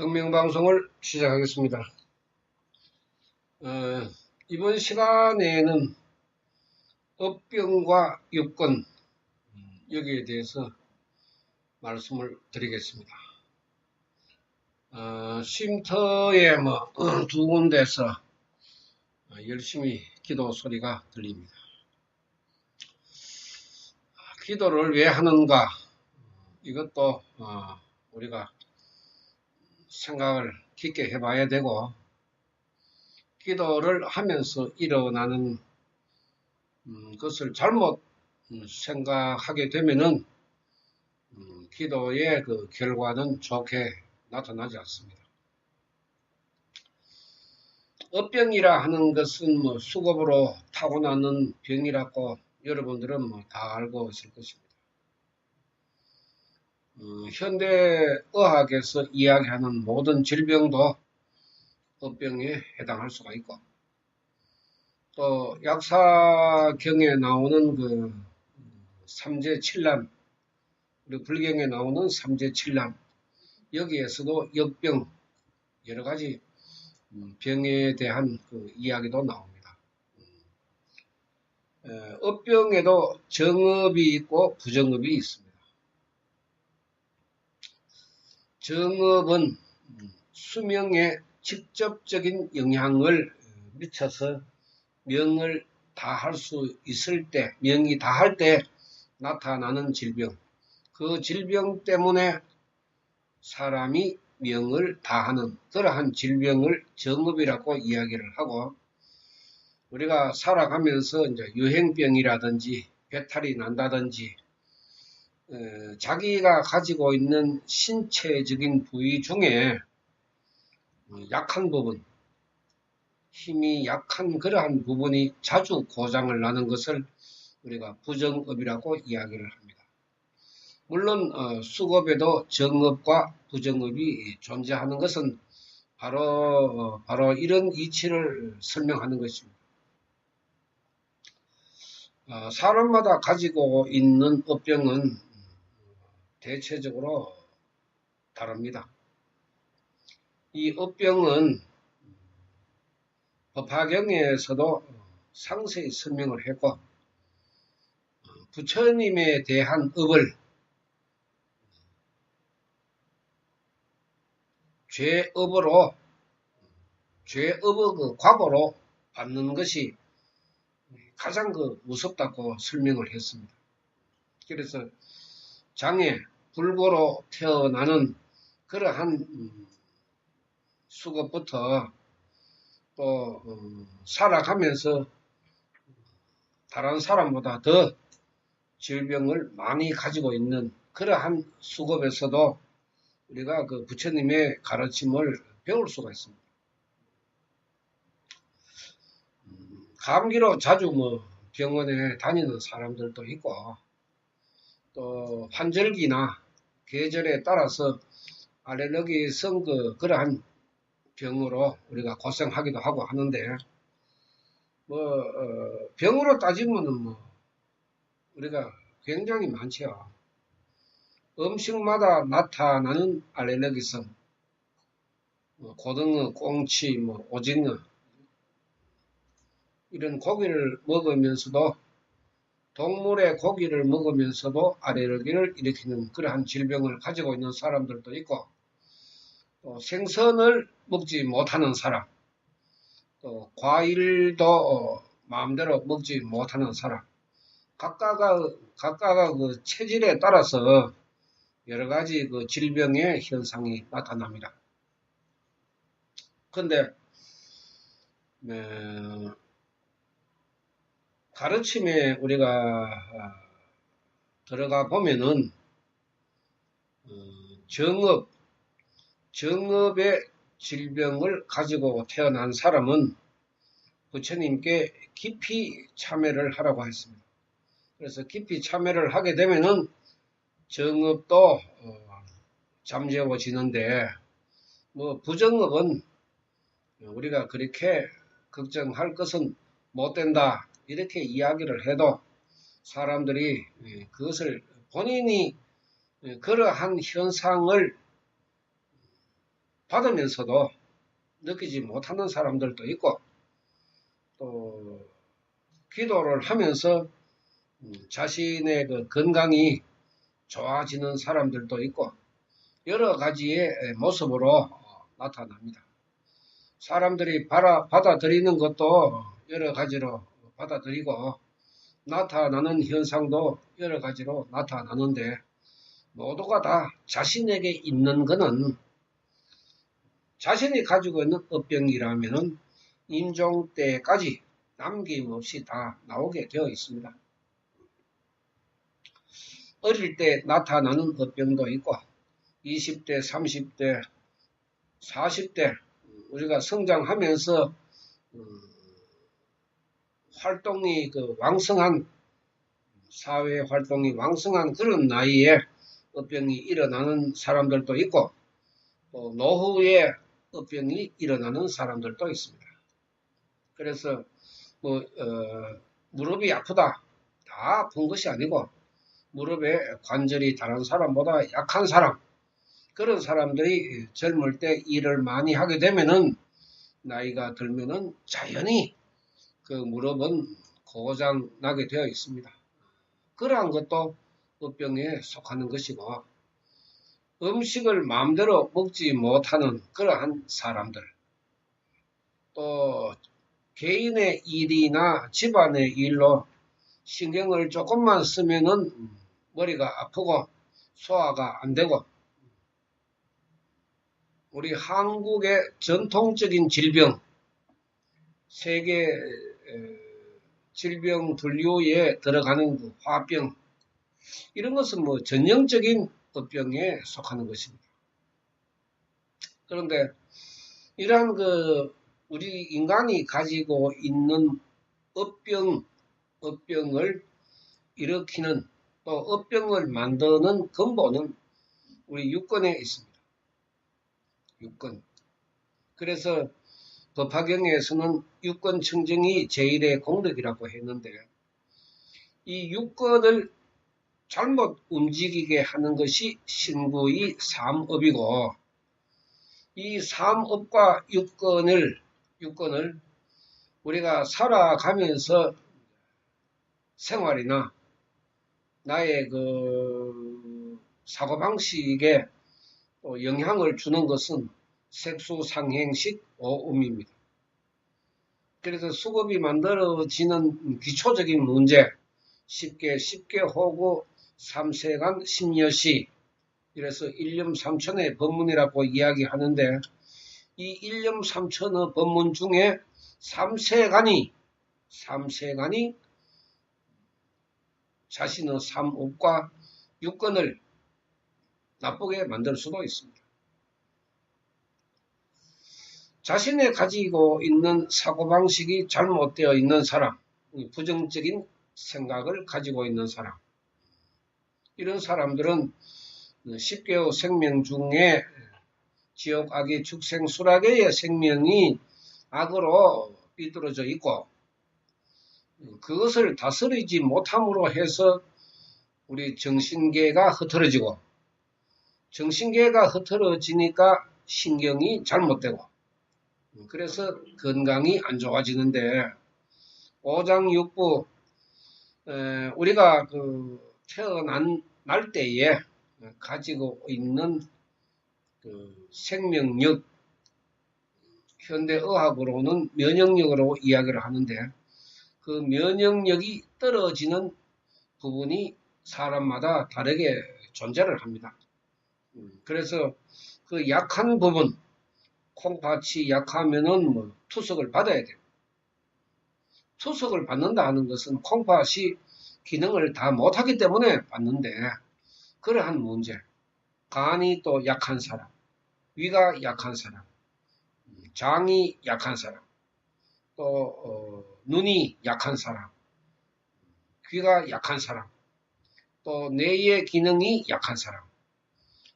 동명방송을 시작하겠습니다. 이번 시간에는 업병과 요건 여기에 대해서 말씀을 드리겠습니다. 쉼터에 두 군데서 열심히 기도 소리가 들립니다. 기도를 왜 하는가? 이것도 우리가 생각을 깊게 해봐야 되고, 기도를 하면서 일어나는 것을 잘못 생각하게 되면은 기도의 그 결과는 좋게 나타나지 않습니다. 업병이라 하는 것은 수급으로 타고나는 병이라고 여러분들은 다 알고 있을 것입니다. 현대의학에서 이야기하는 모든 질병도 업병에 해당할 수가 있고, 또 약사경에 나오는 그 삼재칠난, 우리 불경에 나오는 삼재칠난, 여기에서도 역병, 여러 가지 병에 대한 그 이야기도 나옵니다. 업병에도 정업이 있고 부정업이 있습니다. 정업은 수명에 직접적인 영향을 미쳐서 명을 다할 수 있을 때, 명이 다할 때 나타나는 질병, 그 질병 때문에 사람이 명을 다하는 그러한 질병을 정업이라고 이야기를 하고, 우리가 살아가면서 이제 유행병이라든지 배탈이 난다든지 자기가 가지고 있는 신체적인 부위 중에 약한 부분, 힘이 약한 그러한 부분이 자주 고장을 나는 것을 우리가 부정업이라고 이야기를 합니다. 물론 수급에도 정업과 부정업이 존재하는 것은 바로 이런 이치를 설명하는 것입니다. 사람마다 가지고 있는 업병은 대체적으로 다릅니다. 이 업병은 법화경에서도 상세히 설명을 했고, 부처님에 대한 업을 죄업의 그 과보로 받는 것이 가장 무섭다고 설명을 했습니다. 그래서 장애, 불고로 태어나는 그러한 수급부터 또 살아가면서 다른 사람보다 더 질병을 많이 가지고 있는 그러한 수급에서도 우리가 그 부처님의 가르침을 배울 수가 있습니다. 감기로 자주 병원에 다니는 사람들도 있고, 또 환절기나 계절에 따라서 알레르기성 그러한 병으로 우리가 고생하기도 하고 하는데, 병으로 따지면은 우리가 굉장히 많죠. 음식마다 나타나는 알레르기성, 고등어, 꽁치, 오징어, 이런 고기를 먹으면서도, 동물의 고기를 먹으면서도 알레르기를 일으키는 그러한 질병을 가지고 있는 사람들도 있고, 또 생선을 먹지 못하는 사람, 또 과일도 마음대로 먹지 못하는 사람, 각각의 그 체질에 따라서 여러 가지 그 질병의 현상이 나타납니다. 그런데 가르침에 우리가 들어가 보면은 정업의 질병을 가지고 태어난 사람은 부처님께 깊이 참회를 하라고 했습니다. 그래서 깊이 참회를 하게 되면은 정업도 잠재워지는데, 부정업은 우리가 그렇게 걱정할 것은 못 된다, 이렇게 이야기를 해도 사람들이 그것을 본인이 그러한 현상을 받으면서도 느끼지 못하는 사람들도 있고, 또 기도를 하면서 자신의 그 건강이 좋아지는 사람들도 있고, 여러 가지의 모습으로 나타납니다. 사람들이 받아들이는 것도 여러 가지로 받아들이고, 나타나는 현상도 여러 가지로 나타나는데, 모두가 다 자신에게 있는 것은 자신이 가지고 있는 업병이라면 임종 때까지 남김없이 다 나오게 되어 있습니다. 어릴 때 나타나는 업병도 있고 20대, 30대, 40대 우리가 성장하면서 활동이 왕성한 사회 활동이 왕성한 그런 나이에 업병이 일어나는 사람들도 있고 또 노후에 업병이 일어나는 사람들도 있습니다. 그래서 무릎이 아프다 다 아픈 것이 아니고 무릎에 관절이 다른 사람보다 약한 사람 그런 사람들이 젊을 때 일을 많이 하게 되면은 나이가 들면은 자연히 그 무릎은 고장 나게 되어 있습니다. 그러한 것도 업병에 속하는 것이고 음식을 마음대로 먹지 못하는 그러한 사람들 또 개인의 일이나 집안의 일로 신경을 조금만 쓰면은 머리가 아프고 소화가 안 되고 우리 한국의 전통적인 질병 세계 질병 분류에 들어가는 그 화병 이런 것은 전형적인 업병에 속하는 것입니다. 그런데 이러한 우리 인간이 가지고 있는 업병을 일으키는 또 업병을 만드는 근본은 우리 육권에 있습니다. 육권. 그래서 법화경에서는 육권 청정이 제일의 공덕이라고 했는데 이 육권을 잘못 움직이게 하는 것이 신구의 삼업이고 이 삼업과 육권을 우리가 살아가면서 생활이나 나의 사고방식에 영향을 주는 것은 색수상행식 오음입니다. 그래서 수급이 만들어지는 기초적인 문제 쉽게 호구 삼세간 심여시 이래서 일념삼천의 법문이라고 이야기하는데 이 일념삼천의 법문 중에 삼세간이 자신의 삼업과 육권을 나쁘게 만들 수도 있습니다. 자신이 가지고 있는 사고방식이 잘못되어 있는 사람, 부정적인 생각을 가지고 있는 사람 이런 사람들은 10개의 생명 중에 지옥, 악의, 축생, 수락의 생명이 악으로 삐뚤어져 있고 그것을 다스리지 못함으로 해서 우리 정신계가 흐트러지고 정신계가 흐트러지니까 신경이 잘못되고 그래서 건강이 안 좋아지는데 오장육부 우리가 태어난 때에 가지고 있는 생명력 현대의학으로는 면역력으로 이야기를 하는데 그 면역력이 떨어지는 부분이 사람마다 다르게 존재를 합니다. 그래서 그 약한 부분 콩팥이 약하면은 투석을 받아야 돼요. 투석을 받는다 하는 것은 콩팥이 기능을 다 못하기 때문에 받는데 그러한 문제 간이 또 약한 사람 위가 약한 사람 장이 약한 사람 또 눈이 약한 사람 귀가 약한 사람 또 뇌의 기능이 약한 사람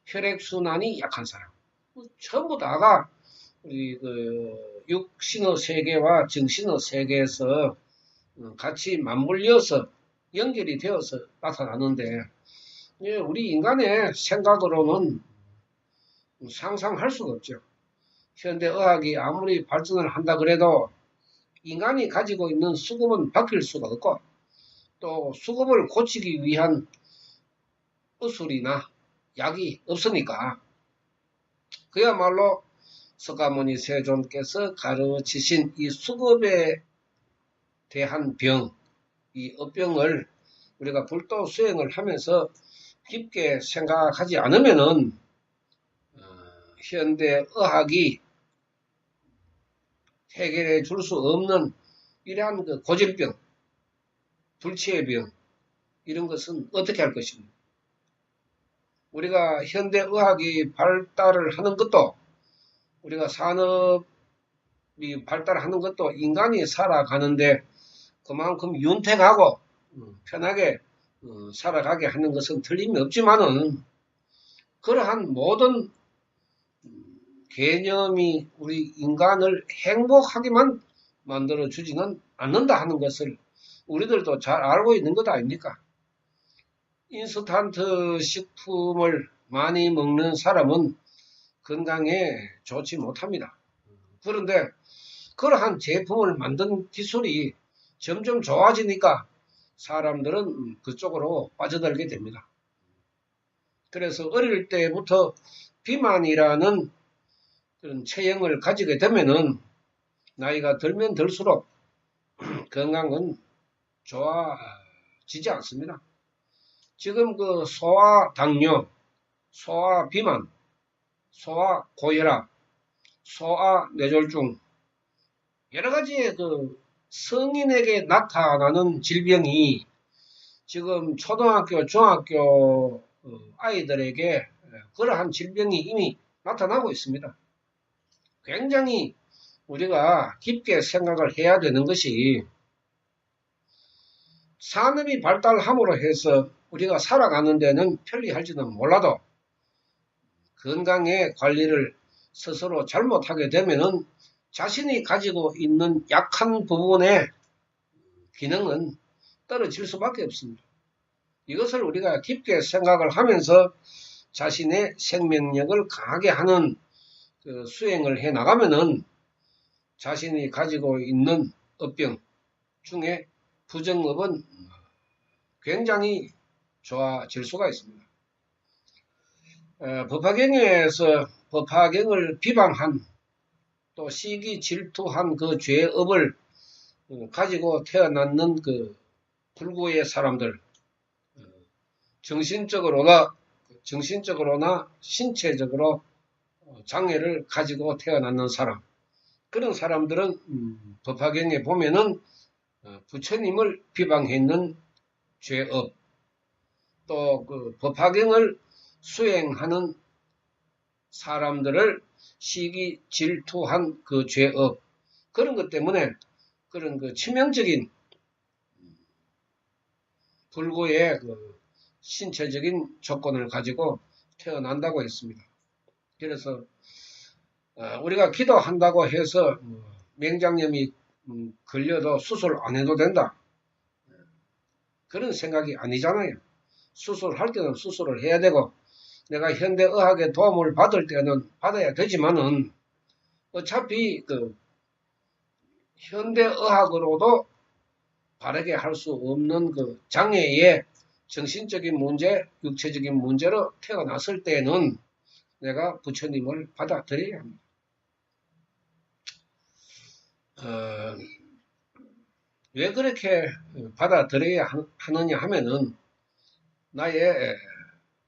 혈액순환이 약한 사람 전부 다가 우리 육신의 세계와 정신의 세계에서 같이 맞물려서 연결이 되어서 나타나는데 우리 인간의 생각으로는 상상할 수가 없죠. 현대의학이 아무리 발전을 한다 그래도 인간이 가지고 있는 수급은 바뀔 수가 없고 또 수급을 고치기 위한 의술이나 약이 없으니까 그야말로 석가모니 세존께서 가르치신 이 수급에 대한 병, 이 업병을 우리가 불도 수행을 하면서 깊게 생각하지 않으면은 현대의학이 해결해 줄 수 없는 이러한 그 고질병, 불치의 병 이런 것은 어떻게 할 것입니까? 우리가 현대의학이 발달을 하는 것도 우리가 산업이 발달하는 것도 인간이 살아가는데 그만큼 윤택하고 편하게 살아가게 하는 것은 틀림이 없지만은 그러한 모든 개념이 우리 인간을 행복하게만 만들어주지는 않는다 하는 것을 우리들도 잘 알고 있는 것 아닙니까? 인스턴트 식품을 많이 먹는 사람은 건강에 좋지 못합니다. 그런데 그러한 제품을 만든 기술이 점점 좋아지니까 사람들은 그쪽으로 빠져들게 됩니다. 그래서 어릴 때부터 비만이라는 그런 체형을 가지게 되면은 나이가 들면 들수록 건강은 좋아지지 않습니다. 지금 그 소아 당뇨, 소아 비만, 소아 고혈압, 소아 뇌졸중 여러 가지의 그 성인에게 나타나는 질병이 지금 초등학교, 중학교 아이들에게 그러한 질병이 이미 나타나고 있습니다. 굉장히 우리가 깊게 생각을 해야 되는 것이 산업이 발달함으로 해서 우리가 살아가는 데는 편리할지는 몰라도 건강의 관리를 스스로 잘못하게 되면은 자신이 가지고 있는 약한 부분의 기능은 떨어질 수밖에 없습니다. 이것을 우리가 깊게 생각을 하면서 자신의 생명력을 강하게 하는 그 수행을 해 나가면은 자신이 가지고 있는 업병 중에 부정업은 굉장히 좋아질 수가 있습니다. 법화경에서 법화경을 비방한 또 시기 질투한 그 죄업을 가지고 태어났는 그 불구의 사람들, 정신적으로나 신체적으로 장애를 가지고 태어났는 사람, 그런 사람들은 법화경에 보면은 부처님을 비방했는 죄업, 또 그 법화경을 수행하는 사람들을 시기 질투한 그 죄업, 그런 것 때문에 그런 그 치명적인 불구의 그 신체적인 조건을 가지고 태어난다고 했습니다. 그래서 우리가 기도한다고 해서 맹장염이 걸려도 수술 안 해도 된다, 그런 생각이 아니잖아요. 수술할 때는 수술을 해야 되고 내가 현대의학의 도움을 받을 때는 받아야 되지만은 어차피 그 현대의학으로도 바르게 할 수 없는 그 장애의 정신적인 문제, 육체적인 문제로 태어났을 때는 내가 부처님을 받아들여야 합니다. 왜 그렇게 받아들여야 하느냐 하면은 나의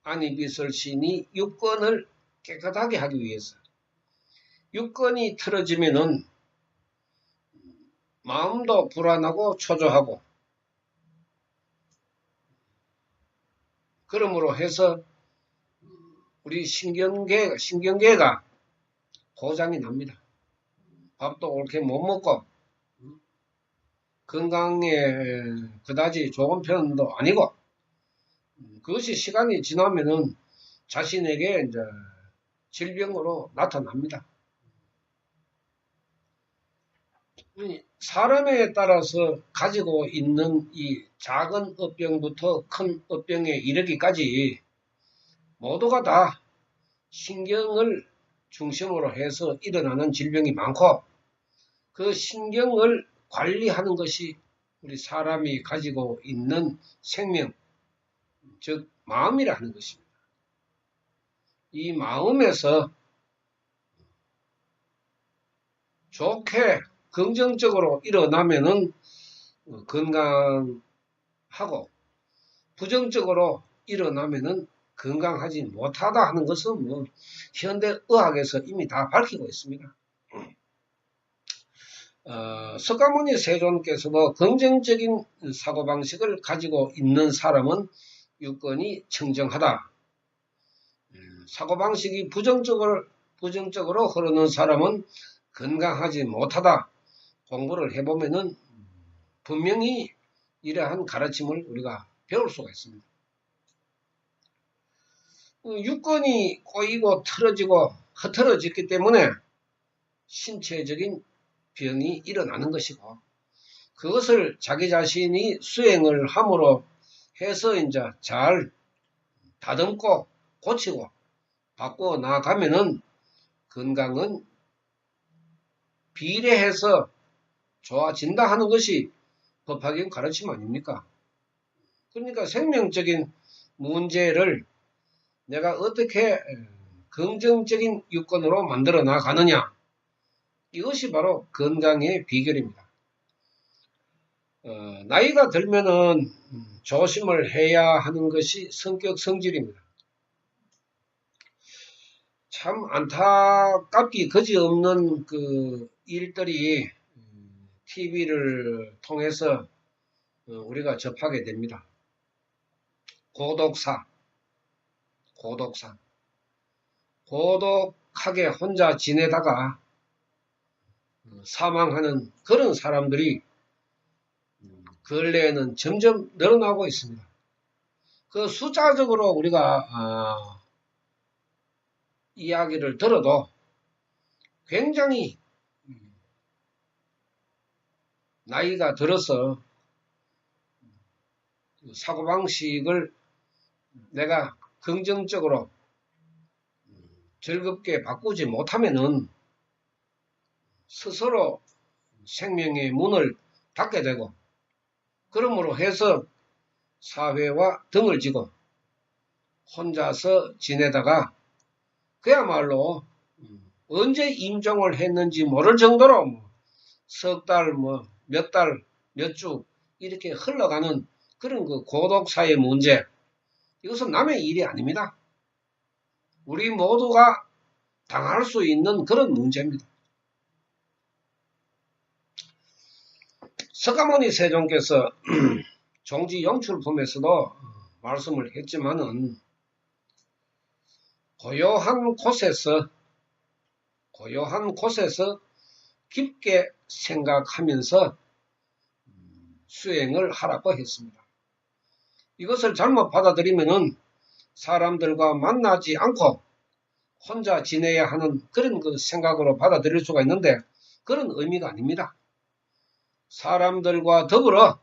안이비설신이 육건을 깨끗하게 하기 위해서. 육건이 틀어지면은 마음도 불안하고 초조하고, 그러므로 해서 우리 신경계가 고장이 납니다. 밥도 옳게 못 먹고 건강에 그다지 좋은 편도 아니고, 그것이 시간이 지나면은 자신에게 이제 질병으로 나타납니다. 사람에 따라서 가지고 있는 이 작은 업병부터 큰 업병에 이르기까지 모두가 다 신경을 중심으로 해서 일어나는 질병이 많고 그 신경을 관리하는 것이 우리 사람이 가지고 있는 생명, 즉 마음이라는 것입니다. 이 마음에서 좋게 긍정적으로 일어나면은 건강하고 부정적으로 일어나면은 건강하지 못하다 하는 것은 뭐 현대 의학에서 이미 다 밝히고 있습니다. 석가모니 세존께서도 긍정적인 사고방식을 가지고 있는 사람은 유권이 청정하다. 사고방식이 부정적으로 흐르는 사람은 건강하지 못하다. 공부를 해보면은 분명히 이러한 가르침을 우리가 배울 수가 있습니다. 유권이 꼬이고 틀어지고 흐트러졌기 때문에 신체적인 병이 일어나는 것이고 그것을 자기 자신이 수행을 함으로 해서 이제 잘 다듬고 고치고 바꾸어 나가면은 건강은 비례해서 좋아진다 하는 것이 법학의 가르침 아닙니까? 그러니까 생명적인 문제를 내가 어떻게 긍정적인 유권으로 만들어 나가느냐, 이것이 바로 건강의 비결입니다. 나이가 들면은 조심을 해야 하는 것이 성격 성질입니다. 참 안타깝기 그지없는 그 일들이 TV를 통해서 우리가 접하게 됩니다. 고독하게 혼자 지내다가 사망하는 그런 사람들이 근래에는 점점 늘어나고 있습니다. 그 숫자적으로 우리가 이야기를 들어도 굉장히 나이가 들어서 사고방식을 내가 긍정적으로 즐겁게 바꾸지 못하면은 스스로 생명의 문을 닫게 되고 그러므로 해서 사회와 등을 지고 혼자서 지내다가 그야말로 언제 임종을 했는지 모를 정도로 석 달, 몇 달, 몇 주 이렇게 흘러가는 그런 그 고독사의 문제, 이것은 남의 일이 아닙니다. 우리 모두가 당할 수 있는 그런 문제입니다. 석가모니 세존께서 종지용출품에서도 말씀을 했지만은 고요한 곳에서 깊게 생각하면서 수행을 하라고 했습니다. 이것을 잘못 받아들이면은 사람들과 만나지 않고 혼자 지내야 하는 그런 그 생각으로 받아들일 수가 있는데 그런 의미가 아닙니다. 사람들과 더불어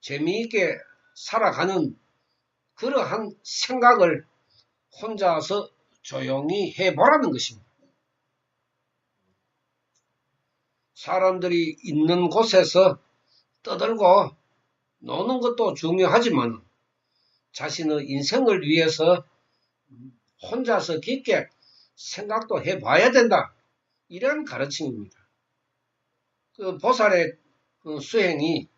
재미있게 살아가는 그러한 생각을 혼자서 조용히 해보라는 것입니다. 사람들이 있는 곳에서 떠들고 노는 것도 중요하지만 자신의 인생을 위해서 혼자서 깊게 생각도 해봐야 된다. 이런 가르침입니다. 그 보살의 그 수행이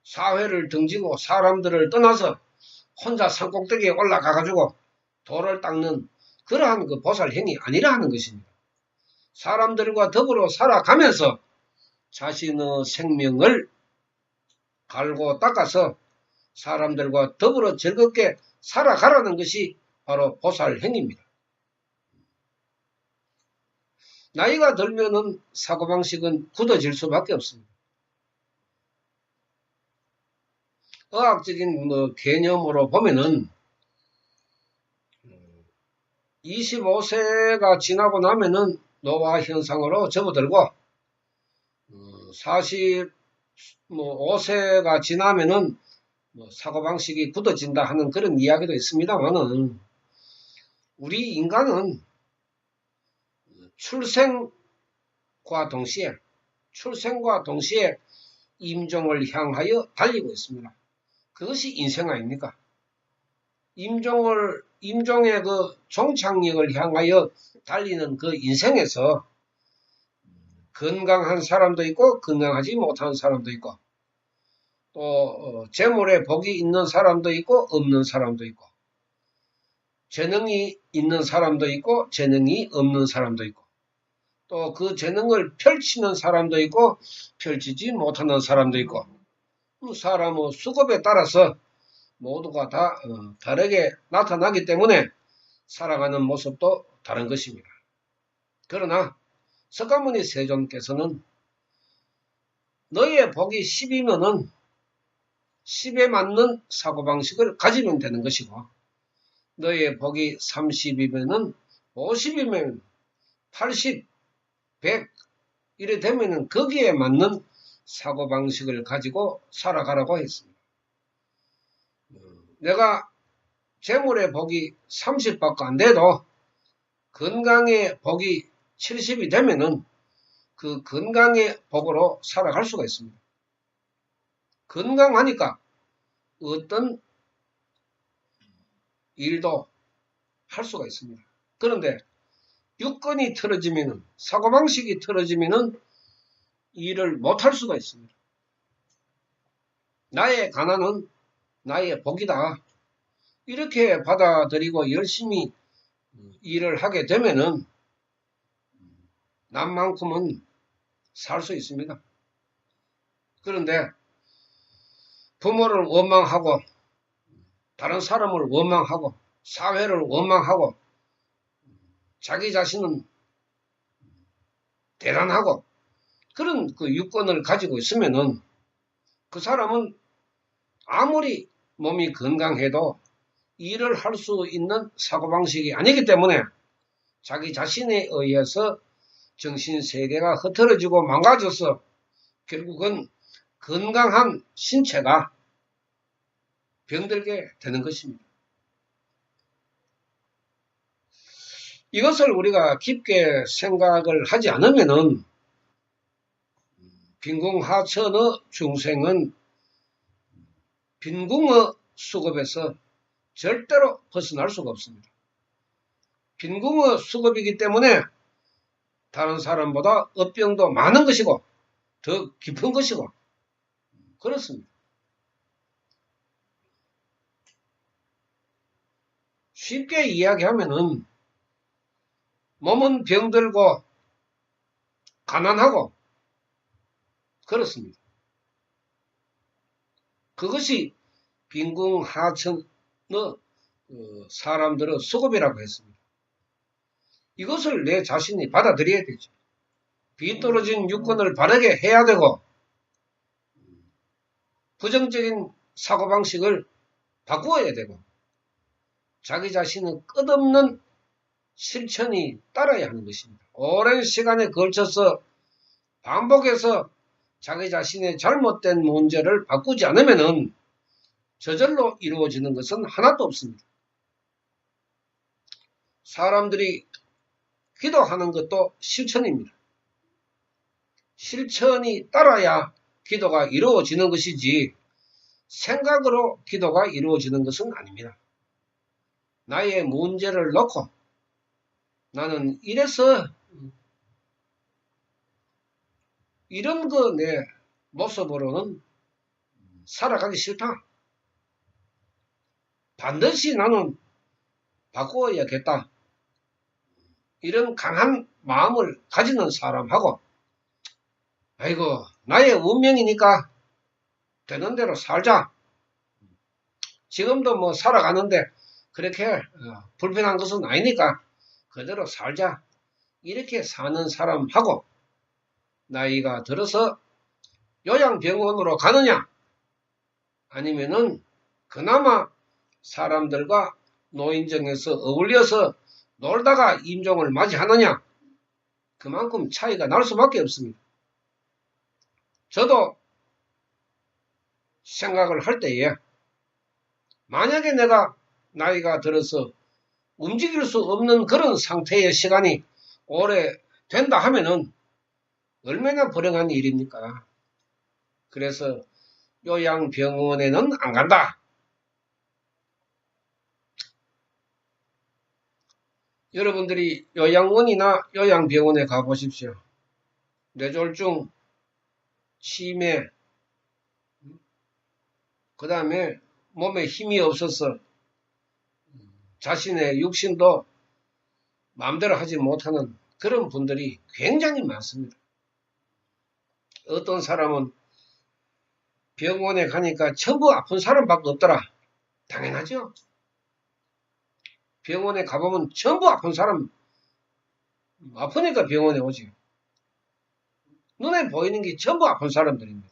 사회를 등지고 사람들을 떠나서 혼자 산꼭대기에 올라가가지고 돌을 닦는 그러한 그 보살행위 아니라 하는 것입니다. 사람들과 더불어 살아가면서 자신의 생명을 갈고 닦아서 사람들과 더불어 즐겁게 살아가라는 것이 바로 보살행위입니다. 나이가 들면은 사고방식은 굳어질 수밖에 없습니다. 의학적인 개념으로 보면은 25세가 지나고 나면은 노화 현상으로 접어들고 45세가 지나면은 사고방식이 굳어진다 하는 그런 이야기도 있습니다만은 우리 인간은 출생과 동시에 임종을 향하여 달리고 있습니다. 그것이 인생 아닙니까? 임종의 그 종착역을 향하여 달리는 그 인생에서 건강한 사람도 있고 건강하지 못한 사람도 있고 또 재물에 복이 있는 사람도 있고 없는 사람도 있고 재능이 있는 사람도 있고 재능이 없는 사람도 있고 또 그 재능을 펼치는 사람도 있고 펼치지 못하는 사람도 있고 사람의 수급에 따라서 모두가 다 다르게 나타나기 때문에 살아가는 모습도 다른 것입니다. 그러나 석가모니 세존께서는 너의 복이 10이면은 10에 맞는 사고방식을 가지면 되는 것이고 너의 복이 30이면은 50이면 80, 100 이래 되면은 거기에 맞는 사고방식을 가지고 살아가라고 했습니다. 내가 재물의 복이 30밖에 안 돼도 건강의 복이 70이 되면은 그 건강의 복으로 살아갈 수가 있습니다. 건강하니까 어떤 일도 할 수가 있습니다. 그런데 유권이 틀어지면은 사고방식이 틀어지면은 일을 못할 수가 있습니다. 나의 가난은 나의 복이다. 이렇게 받아들이고 열심히 일을 하게 되면은 남만큼은 살 수 있습니다. 그런데 부모를 원망하고 다른 사람을 원망하고 사회를 원망하고 자기 자신은 대단하고 그런 그 유권을 가지고 있으면은 그 사람은 아무리 몸이 건강해도 일을 할 수 있는 사고방식이 아니기 때문에 자기 자신에 의해서 정신세계가 흐트러지고 망가져서 결국은 건강한 신체가 병들게 되는 것입니다. 이것을 우리가 깊게 생각을 하지 않으면은 빈궁하천의 중생은 빈궁의 수급에서 절대로 벗어날 수가 없습니다. 빈궁의 수급이기 때문에 다른 사람보다 업병도 많은 것이고 더 깊은 것이고 그렇습니다. 쉽게 이야기하면은 몸은 병들고 가난하고 그렇습니다. 그것이 빈궁하천의 사람들의 수급이라고 했습니다. 이것을 내 자신이 받아들여야 되죠. 비떨어진 유권을 바르게 해야 되고 부정적인 사고방식을 바꾸어야 되고 자기 자신의 끝없는 실천이 따라야 하는 것입니다. 오랜 시간에 걸쳐서 반복해서 자기 자신의 잘못된 문제를 바꾸지 않으면 저절로 이루어지는 것은 하나도 없습니다. 사람들이 기도하는 것도 실천입니다. 실천이 따라야 기도가 이루어지는 것이지 생각으로 기도가 이루어지는 것은 아닙니다. 나의 문제를 놓고 나는 이래서 이런 거 내 모습으로는 살아가기 싫다. 반드시 나는 바꾸어야겠다. 이런 강한 마음을 가지는 사람하고 아이고 나의 운명이니까 되는 대로 살자. 지금도 뭐 살아가는데 그렇게 불편한 것은 아니니까 그대로 살자. 이렇게 사는 사람하고 나이가 들어서 요양병원으로 가느냐 아니면은 그나마 사람들과 노인정에서 어울려서 놀다가 임종을 맞이하느냐 그만큼 차이가 날 수밖에 없습니다. 저도 생각을 할 때에 만약에 내가 나이가 들어서 움직일 수 없는 그런 상태의 시간이 오래 된다 하면은 얼마나 불행한 일입니까? 그래서 요양병원에는 안 간다. 여러분들이 요양원이나 요양병원에 가보십시오. 뇌졸중, 치매, 그 다음에 몸에 힘이 없어서 자신의 육신도 마음대로 하지 못하는 그런 분들이 굉장히 많습니다. 어떤 사람은 병원에 가니까 전부 아픈 사람밖에 없더라. 당연하죠. 병원에 가보면 전부 아픈 사람, 아프니까 병원에 오지. 눈에 보이는 게 전부 아픈 사람들입니다.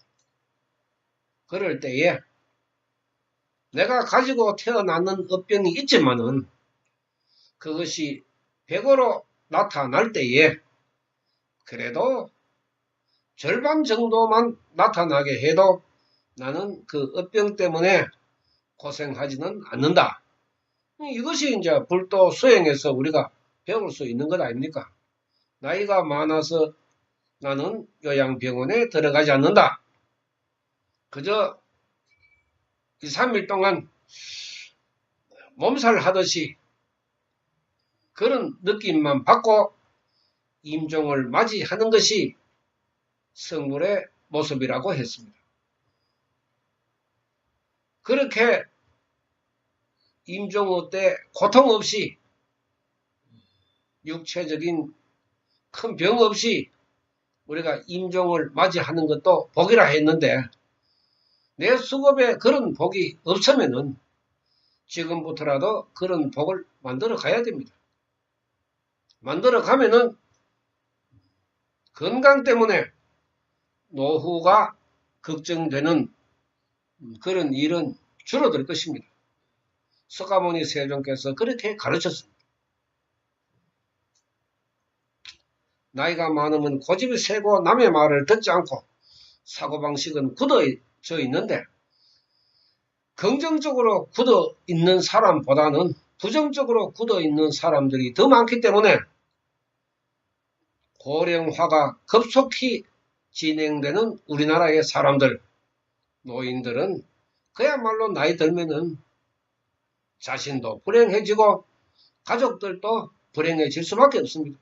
그럴 때에 내가 가지고 태어나는 업병이 있지만은 그것이 100으로 나타날 때에 그래도 절반 정도만 나타나게 해도 나는 그 업병 때문에 고생하지는 않는다. 이것이 이제 불도 수행에서 우리가 배울 수 있는 것 아닙니까? 나이가 많아서 나는 요양병원에 들어가지 않는다. 그저 2, 3일 동안 몸살 하듯이 그런 느낌만 받고 임종을 맞이하는 것이 성불의 모습이라고 했습니다. 그렇게 임종 때 고통 없이 육체적인 큰 병 없이 우리가 임종을 맞이하는 것도 복이라 했는데 내 수급에 그런 복이 없으면은 지금부터라도 그런 복을 만들어 가야 됩니다. 만들어 가면은 건강 때문에 노후가 걱정되는 그런 일은 줄어들 것입니다. 석가모니 세종께서 그렇게 가르쳤습니다. 나이가 많으면 고집이 세고 남의 말을 듣지 않고 사고방식은 굳어져 있는데 긍정적으로 굳어 있는 사람보다는 부정적으로 굳어 있는 사람들이 더 많기 때문에 고령화가 급속히 진행되는 우리나라의 사람들, 노인들은 그야말로 나이 들면은 자신도 불행해지고 가족들도 불행해질 수밖에 없습니다.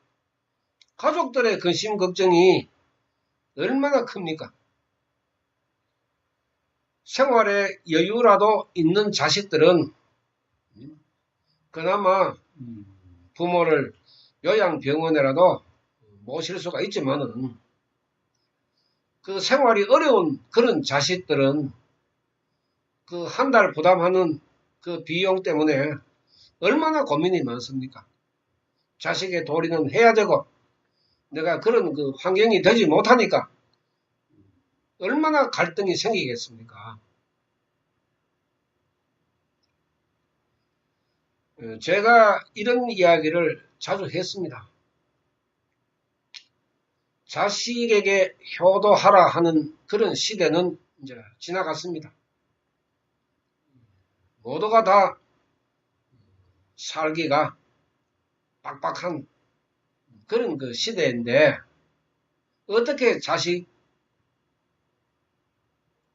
가족들의 근심 걱정이 얼마나 큽니까? 생활에 여유라도 있는 자식들은 그나마 부모를 요양병원에라도 모실 수가 있지만은 그 생활이 어려운 그런 자식들은 그 한 달 부담하는 그 비용 때문에 얼마나 고민이 많습니까? 자식의 도리는 해야 되고 내가 그런 그 환경이 되지 못하니까 얼마나 갈등이 생기겠습니까? 제가 이런 이야기를 자주 했습니다. 자식에게 효도하라 하는 그런 시대는 이제 지나갔습니다. 모두가 다 살기가 빡빡한 그런 그 시대인데 어떻게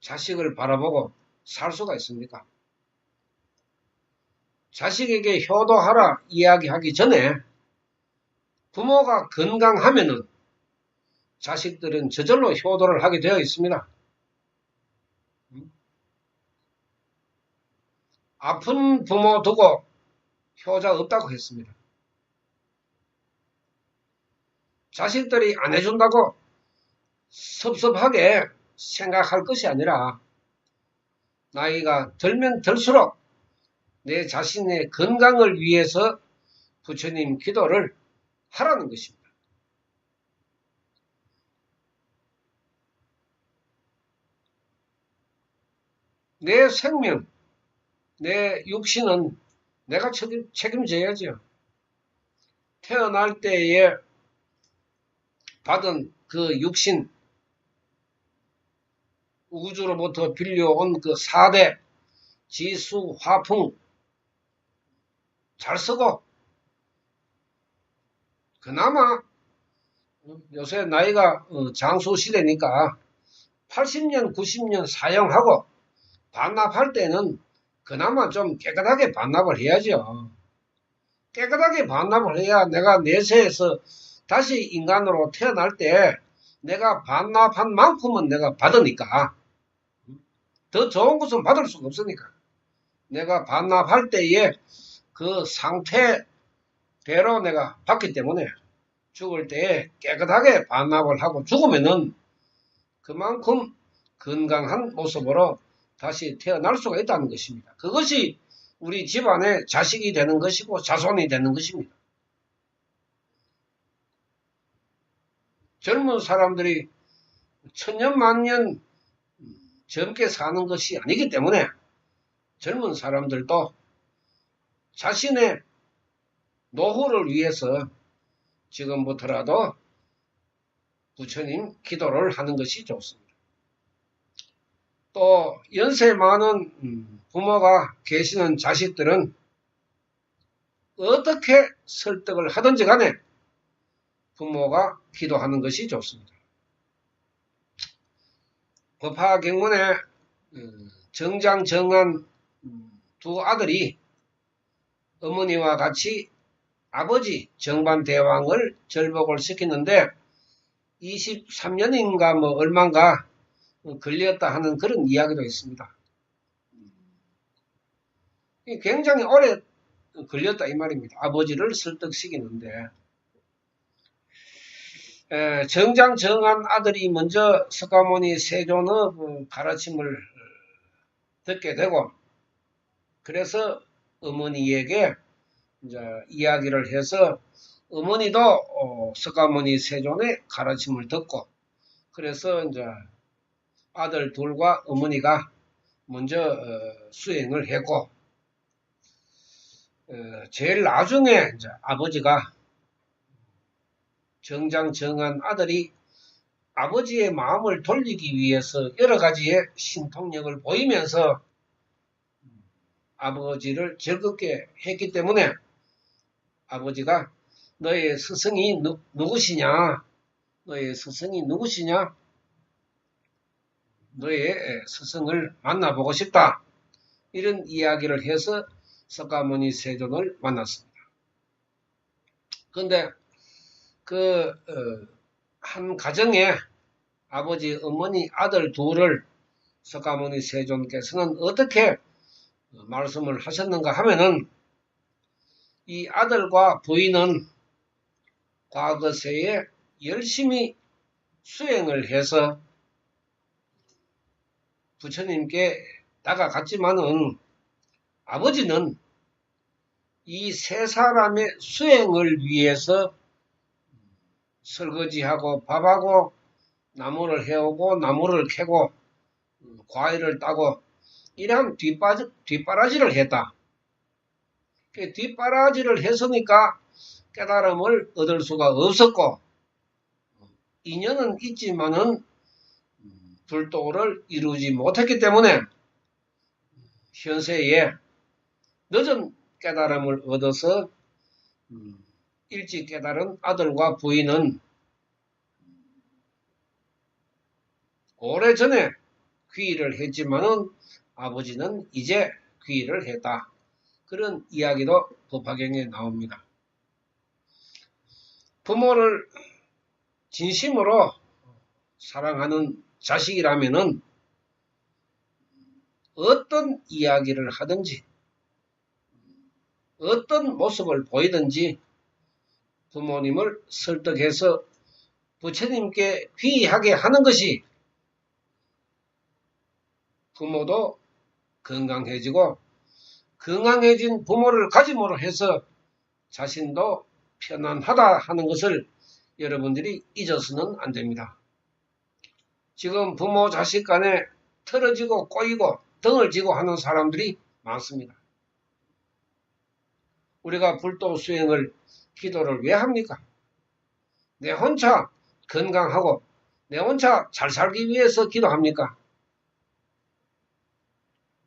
자식을 바라보고 살 수가 있습니까? 자식에게 효도하라 이야기하기 전에 부모가 건강하면은 자식들은 저절로 효도를 하게 되어 있습니다. 아픈 부모 두고 효자 없다고 했습니다. 자식들이 안 해준다고 섭섭하게 생각할 것이 아니라 나이가 들면 들수록 내 자신의 건강을 위해서 부처님 기도를 하라는 것입니다. 내 생명, 내 육신은 내가 책임져야죠. 태어날 때에 받은 그 육신, 우주로부터 빌려온 그 4대 지수, 화풍 잘 쓰고 그나마 요새 나이가 장수 시대니까 80년, 90년 사용하고 반납할 때는 그나마 좀 깨끗하게 반납을 해야죠. 깨끗하게 반납을 해야 내가 내세에서 다시 인간으로 태어날 때 내가 반납한 만큼은 내가 받으니까 더 좋은 것은 받을 수가 없으니까 내가 반납할 때에 그 상태대로 내가 받기 때문에 죽을 때 깨끗하게 반납을 하고 죽으면은 그만큼 건강한 모습으로 다시 태어날 수가 있다는 것입니다. 그것이 우리 집안의 자식이 되는 것이고 자손이 되는 것입니다. 젊은 사람들이 천년만년 젊게 사는 것이 아니기 때문에 젊은 사람들도 자신의 노후를 위해서 지금부터라도 부처님 기도를 하는 것이 좋습니다. 또 연세 많은 부모가 계시는 자식들은 어떻게 설득을 하든지 간에 부모가 기도하는 것이 좋습니다. 법화경문에 정장정한 두 아들이 어머니와 같이 아버지 정반대왕을 절복을 시키는데 23년인가 뭐 얼마인가 걸렸다 하는 그런 이야기도 있습니다. 굉장히 오래 걸렸다 이 말입니다. 아버지를 설득시키는데 정장정한 아들이 먼저 석가모니 세존의 가르침을 듣게 되고 그래서 어머니에게 이제 이야기를 해서 어머니도 석가모니 세존의 가르침을 듣고 그래서 이제 아들 둘과 어머니가 먼저 수행을 했고 제일 나중에 이제 아버지가 정장정한 아들이 아버지의 마음을 돌리기 위해서 여러 가지의 신통력을 보이면서 아버지를 즐겁게 했기 때문에 아버지가 너의 스승이 누구시냐? 너의 스승이 누구시냐? 너의 스승을 만나보고 싶다. 이런 이야기를 해서 석가모니 세존을 만났습니다. 그런데 한 가정에 아버지, 어머니, 아들 둘을 석가모니 세존께서는 어떻게 말씀을 하셨는가 하면은 이 아들과 부인은 과거세에 열심히 수행을 해서 부처님께 다가갔지만은 아버지는 이 세 사람의 수행을 위해서 설거지하고 밥하고 나무를 해오고 나무를 캐고 과일을 따고 이러한 뒷바라지를 했다. 뒷바라지를 했으니까 깨달음을 얻을 수가 없었고 인연은 있지만은 불도를 이루지 못했기 때문에 현세에 늦은 깨달음을 얻어서 일찍 깨달은 아들과 부인은 오래전에 귀의를 했지만은 아버지는 이제 귀의를 했다. 그런 이야기도 법화경에 나옵니다. 부모를 진심으로 사랑하는 자식이라면은 어떤 이야기를 하든지 어떤 모습을 보이든지 부모님을 설득해서 부처님께 귀의하게 하는 것이 부모도 건강해지고 건강해진 부모를 가짐으로 해서 자신도 편안하다 하는 것을 여러분들이 잊어서는 안 됩니다. 지금 부모 자식 간에 틀어지고 꼬이고 등을 지고 하는 사람들이 많습니다. 우리가 불도 수행을 기도를 왜 합니까? 내 혼자 건강하고 내 혼자 잘 살기 위해서 기도합니까?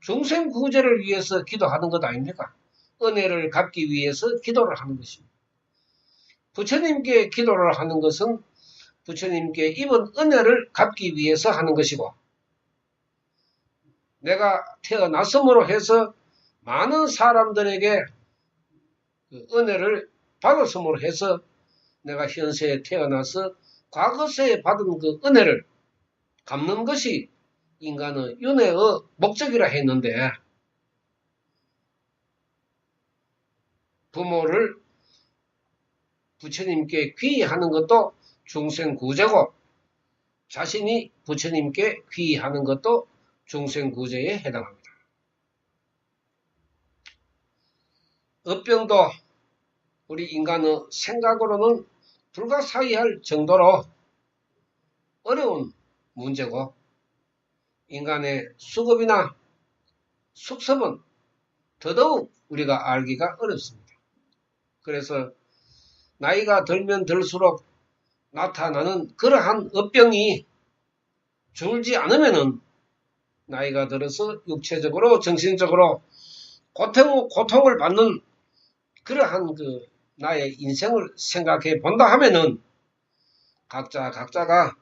중생 구제를 위해서 기도하는 것 아닙니까? 은혜를 갚기 위해서 기도를 하는 것입니다. 부처님께 기도를 하는 것은 부처님께 입은 은혜를 갚기 위해서 하는 것이고, 내가 태어났음으로 해서 많은 사람들에게 그 은혜를 받았음으로 해서 내가 현세에 태어나서 과거세에 받은 그 은혜를 갚는 것이 인간의 윤회의 목적이라 했는데, 부모를 부처님께 귀의하는 것도 중생구제고, 자신이 부처님께 귀의하는 것도 중생구제에 해당합니다. 업병도 우리 인간의 생각으로는 불가사의할 정도로 어려운 문제고, 인간의 수급이나 숙섭은 더더욱 우리가 알기가 어렵습니다. 그래서 나이가 들면 들수록 나타나는 그러한 업병이 줄지 않으면은 나이가 들어서 육체적으로 정신적으로 고통을 받는 그러한 그 나의 인생을 생각해 본다 하면은 각자가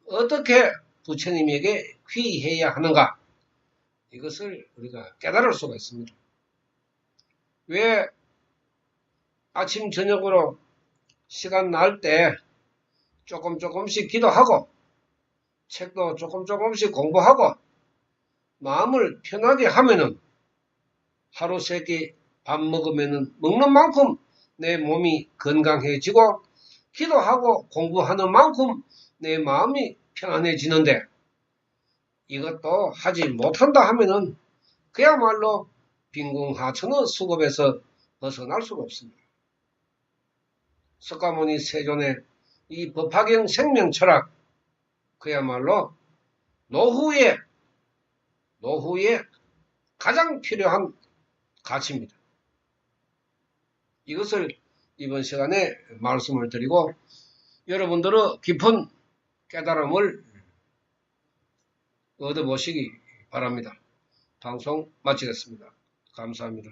어떻게 부처님에게 귀의해야 하는가, 이것을 우리가 깨달을 수가 있습니다. 왜 아침 저녁으로 시간 날 때 조금씩 기도하고 책도 조금씩 공부하고 마음을 편하게 하면은 하루 세 끼 밥 먹으면은 먹는 만큼 내 몸이 건강해지고, 기도하고 공부하는 만큼 내 마음이 편안해지는데, 이것도 하지 못한다 하면은 그야말로 빈궁하천의 수급에서 벗어날 수가 없습니다. 석가모니 세존의 이 법화경 생명철학, 그야말로 노후에 가장 필요한 가치입니다. 이것을 이번 시간에 말씀을 드리고, 여러분들의 깊은 깨달음을 얻어보시기 바랍니다. 방송 마치겠습니다. 감사합니다.